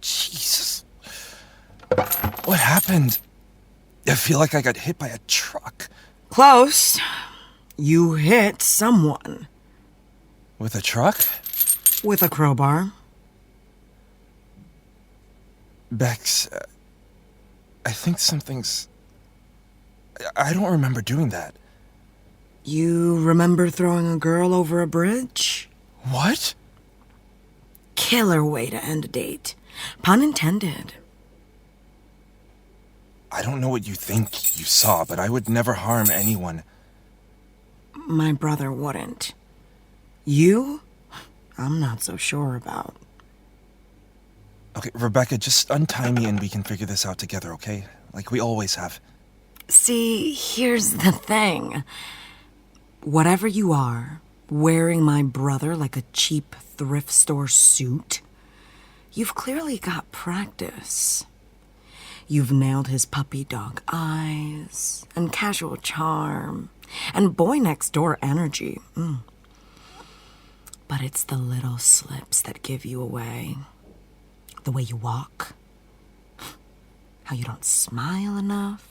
Jesus. What happened? I feel like I got hit by a truck. Close. You hit someone. With a truck? With a crowbar. Bex, I think something's... I don't remember doing that. You remember throwing a girl over a bridge? What? Killer way to end a date. Pun intended. I don't know what you think you saw, but I would never harm anyone. My brother wouldn't. You? I'm not so sure about. Okay, Rebecca, just untie me and we can figure this out together, okay? Like we always have. See, here's the thing. Whatever you are, wearing my brother like a cheap thrift store suit, you've clearly got practice. You've nailed his puppy dog eyes, and casual charm, and boy next door energy. But it's the little slips that give you away. The way you walk, how you don't smile enough.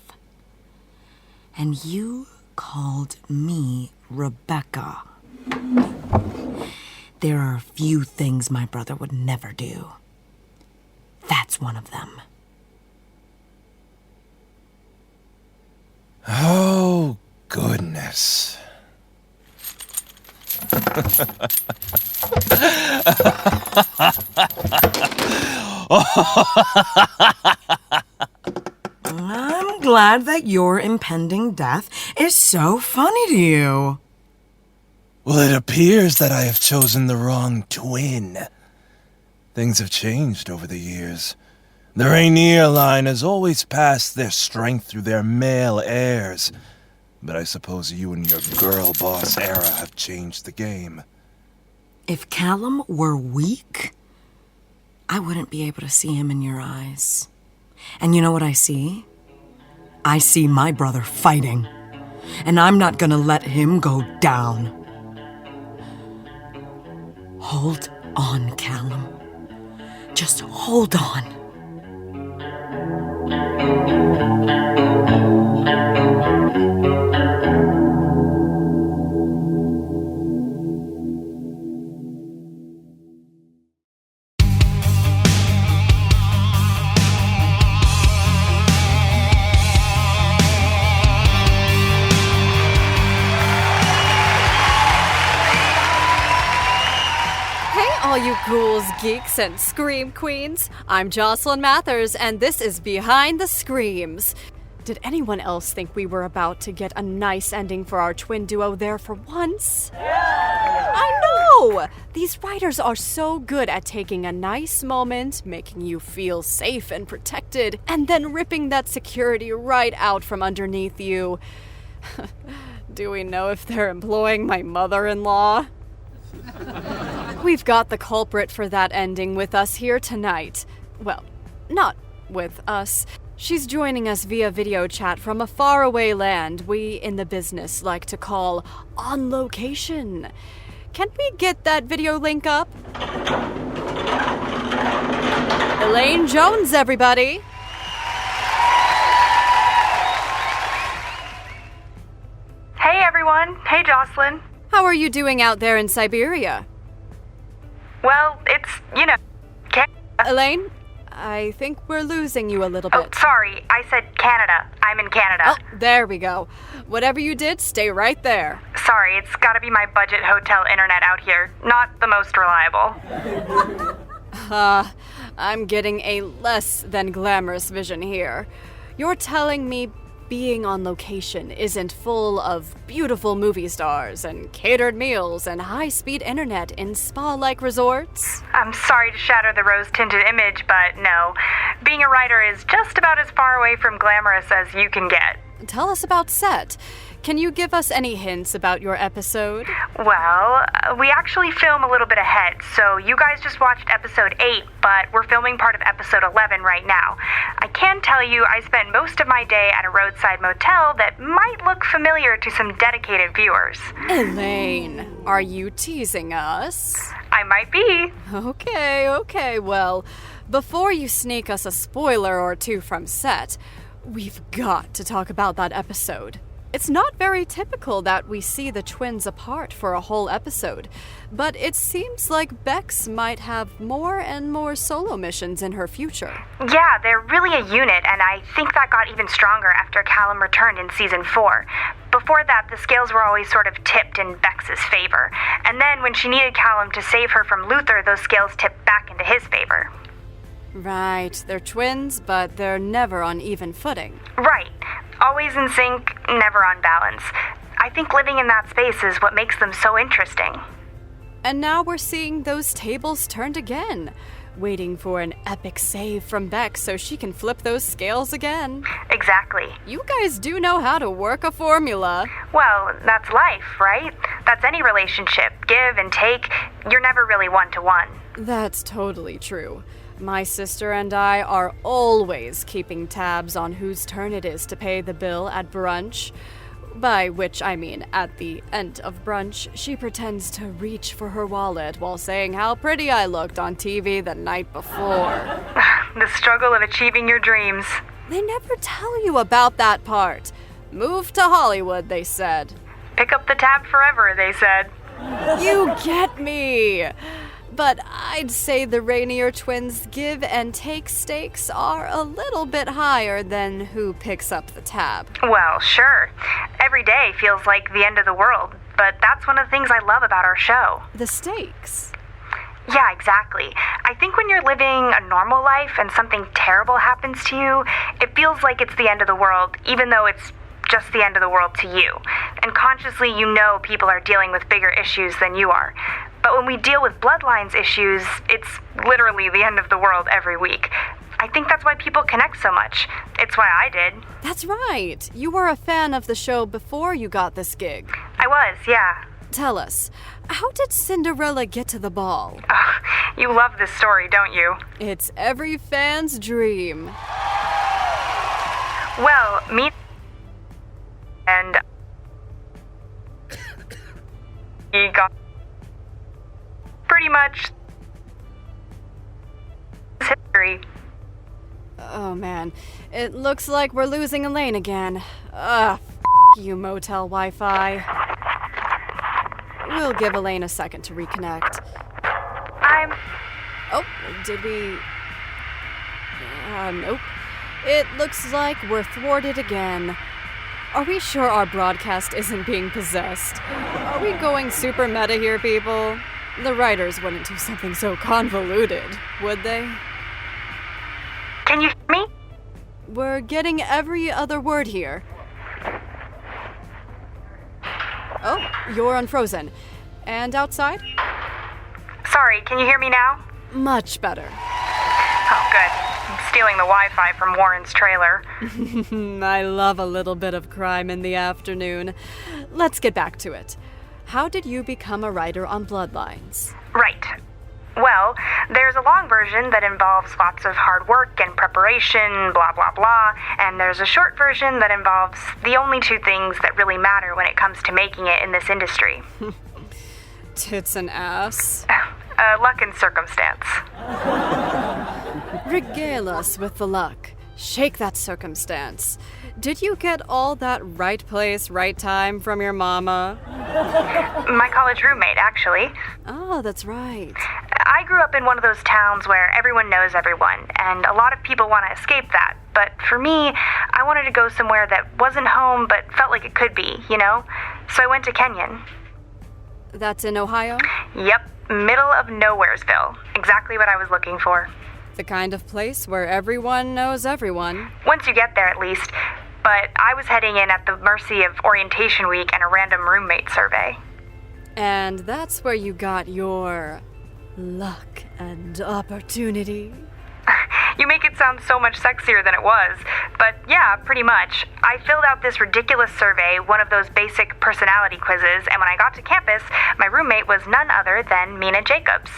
And you called me Rebecca. There are a few things my brother would never do. That's one of them. Oh, goodness. I'm glad that your impending death is so funny to you. Well, it appears that I have chosen the wrong twin. Things have changed over the years. The Rainier line has always passed their strength through their male heirs. But I suppose you and your girl boss era have changed the game. If Callum were weak, I wouldn't be able to see him in your eyes. And you know what I see? I see my brother fighting. And I'm not gonna let him go down. Hold on, Callum. Just hold on. All you ghouls, geeks, and scream queens, I'm Jocelyn Mathers, and this is Behind the Screams. Did anyone else think we were about to get a nice ending for our twin duo there for once? I know! These writers are so good at taking a nice moment, making you feel safe and protected, and then ripping that security right out from underneath you. Do we know if they're employing my mother-in-law? We've got the culprit for that ending with us here tonight. Well, not with us. She's joining us via video chat from a faraway land we in the business like to call on location. Can we get that video link up? Elaine Jones, everybody! Hey everyone! Hey Jocelyn! How are you doing out there in Siberia? Well, it's, Elaine, I think we're losing you a little bit. Oh, sorry. I said Canada. I'm in Canada. Oh, there we go. Whatever you did, stay right there. Sorry, it's gotta be my budget hotel internet out here. Not the most reliable. I'm getting a less than glamorous vision here. You're telling me being on location isn't full of beautiful movie stars and catered meals and high-speed internet in spa-like resorts? I'm sorry to shatter the rose-tinted image, but no. Being a writer is just about as far away from glamorous as you can get. Tell us about set. Can you give us any hints about your episode? Well, we actually film a little bit ahead, so you guys just watched episode 8, but we're filming part of episode 11 right now. I can tell you I spent most of my day at a roadside motel that might look familiar to some dedicated viewers. Elaine, are you teasing us? I might be. Okay, well, before you sneak us a spoiler or two from set, we've got to talk about that episode. It's not very typical that we see the twins apart for a whole episode, but it seems like Bex might have more and more solo missions in her future. Yeah, they're really a unit, and I think that got even stronger after Callum returned in season 4. Before that, the scales were always sort of tipped in Bex's favor. And then when she needed Callum to save her from Luther, those scales tipped back into his favor. Right, they're twins, but they're never on even footing. Right. Always in sync, never on balance. I think living in that space is what makes them so interesting. And now we're seeing those tables turned again, waiting for an epic save from Bex so she can flip those scales again. Exactly. You guys do know how to work a formula. Well, that's life, right? That's any relationship. Give and take. You're never really one-to-one. That's totally true. My sister and I are always keeping tabs on whose turn it is to pay the bill at brunch. By which I mean at the end of brunch, she pretends to reach for her wallet while saying how pretty I looked on TV the night before. The struggle of achieving your dreams. They never tell you about that part. Move to Hollywood, they said. Pick up the tab forever, they said. You get me! But I'd say the Rainier twins' give and take stakes are a little bit higher than who picks up the tab. Well, sure. Every day feels like the end of the world, but that's one of the things I love about our show. The stakes. Yeah, exactly. I think when you're living a normal life and something terrible happens to you, it feels like it's the end of the world, even though it's just the end of the world to you. And consciously you know people are dealing with bigger issues than you are. But when we deal with Bloodlines issues, it's literally the end of the world every week. I think that's why people connect so much. It's why I did. That's right. You were a fan of the show before you got this gig. I was, yeah. Tell us, how did Cinderella get to the ball? Oh, you love this story, don't you? It's every fan's dream. Well, me and he got pretty much history. Oh man, it looks like we're losing Elaine again. You motel Wi-Fi. We'll give Elaine a second to reconnect. Oh, did we... nope. It looks like we're thwarted again. Are we sure our broadcast isn't being possessed? Are we going super meta here, people? The writers wouldn't do something so convoluted, would they? Can you hear me? We're getting every other word here. Oh, you're unfrozen. And outside? Sorry, can you hear me now? Much better. Oh, good. I'm stealing the Wi-Fi from Warren's trailer. I love a little bit of crime in the afternoon. Let's get back to it. How did you become a writer on Bloodlines? Right. Well, there's a long version that involves lots of hard work and preparation, blah, blah, blah, and there's a short version that involves the only two things that really matter when it comes to making it in this industry. Tits and ass. Luck and circumstance. Regale us with the luck. Shake that circumstance. Did you get all that right place, right time from your mama? My college roommate, actually. Oh, that's right. I grew up in one of those towns where everyone knows everyone, and a lot of people want to escape that. But for me, I wanted to go somewhere that wasn't home but felt like it could be, you know? So I went to Kenyon. That's in Ohio? Yep, middle of Nowheresville. Exactly what I was looking for. The kind of place where everyone knows everyone. Once you get there, at least. But I was heading in at the mercy of orientation week and a random roommate survey. And that's where you got your luck and opportunity. You make it sound so much sexier than it was. But yeah, pretty much. I filled out this ridiculous survey, one of those basic personality quizzes, and when I got to campus, my roommate was none other than Mina Jacobs.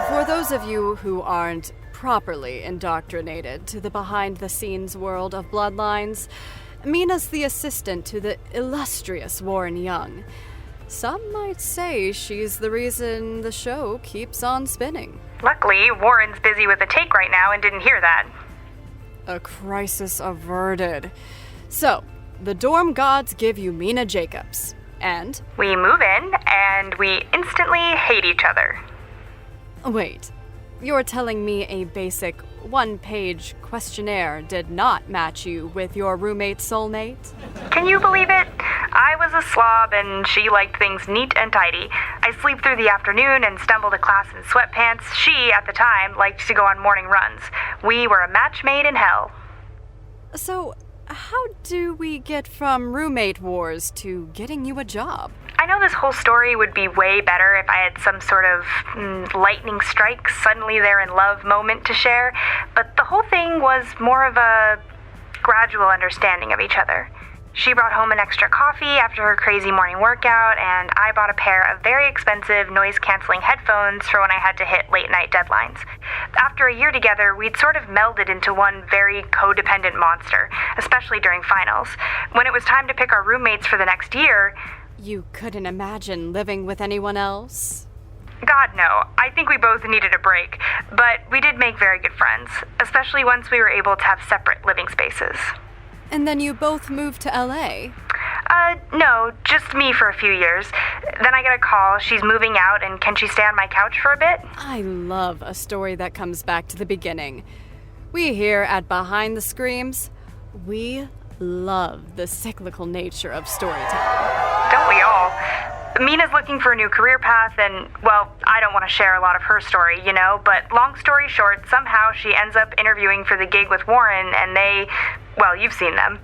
For those of you who aren't properly indoctrinated to the behind-the-scenes world of Bloodlines, Mina's the assistant to the illustrious Warren Young. Some might say she's the reason the show keeps on spinning. Luckily, Warren's busy with a take right now and didn't hear that. A crisis averted. So, the dorm gods give you Mina Jacobs, and... We move in, and we instantly hate each other. Wait, you're telling me a basic one-page questionnaire did not match you with your roommate's soulmate? Can you believe it? I was a slob and she liked things neat and tidy. I sleep through the afternoon and stumble to class in sweatpants. She, at the time, liked to go on morning runs. We were a match made in hell. So, how do we get from roommate wars to getting you a job? I know this whole story would be way better if I had some sort of lightning strike, suddenly they're in love moment to share, but the whole thing was more of a gradual understanding of each other. She brought home an extra coffee after her crazy morning workout, and I bought a pair of very expensive noise-canceling headphones for when I had to hit late-night deadlines. After a year together, we'd sort of melded into one very codependent monster, especially during finals. When it was time to pick our roommates for the next year... You couldn't imagine living with anyone else? God, no. I think we both needed a break, but we did make very good friends, especially once we were able to have separate living spaces. And then you both moved to LA? No, just me for a few years. Then I get a call, she's moving out, and can she stay on my couch for a bit? I love a story that comes back to the beginning. We here at Behind the Screams, we love the cyclical nature of storytelling. Don't we all? Mina's looking for a new career path, and, well, I don't want to share a lot of her story, you know, but long story short, somehow she ends up interviewing for the gig with Warren, and they, well, you've seen them.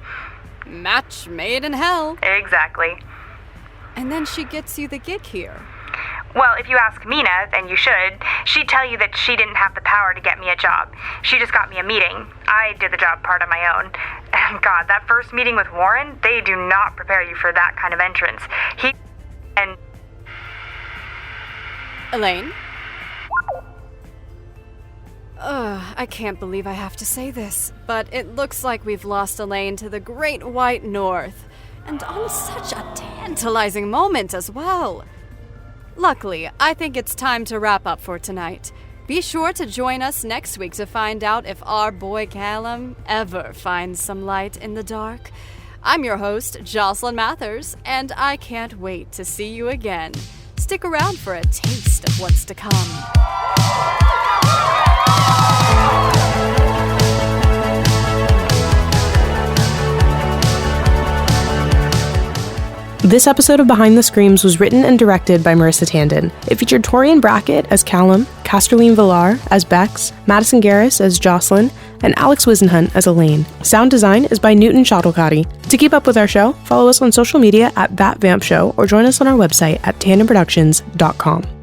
Match made in hell. Exactly. And then she gets you the gig here. Well, if you ask Mina, and you should, she'd tell you that she didn't have the power to get me a job. She just got me a meeting. I did the job part on my own. And God, that first meeting with Warren, they do not prepare you for that kind of entrance. And... Elaine? I can't believe I have to say this, but it looks like we've lost Elaine to the Great White North. And on such a tantalizing moment as well. Luckily, I think it's time to wrap up for tonight. Be sure to join us next week to find out if our boy Callum ever finds some light in the dark. I'm your host, Jocelyn Mathers, and I can't wait to see you again. Stick around for a taste of what's to come. This episode of Behind the Screams was written and directed by Marissa Tandon. It featured Torian Brackett as Callum, Casterline Villar as Bex, Madison Garris as Jocelyn, and Alex Wisenhunt as Elaine. Sound design is by Newton Shuttlecotty. To keep up with our show, follow us on social media at ThatVampShow or join us on our website at tandonproductions.com.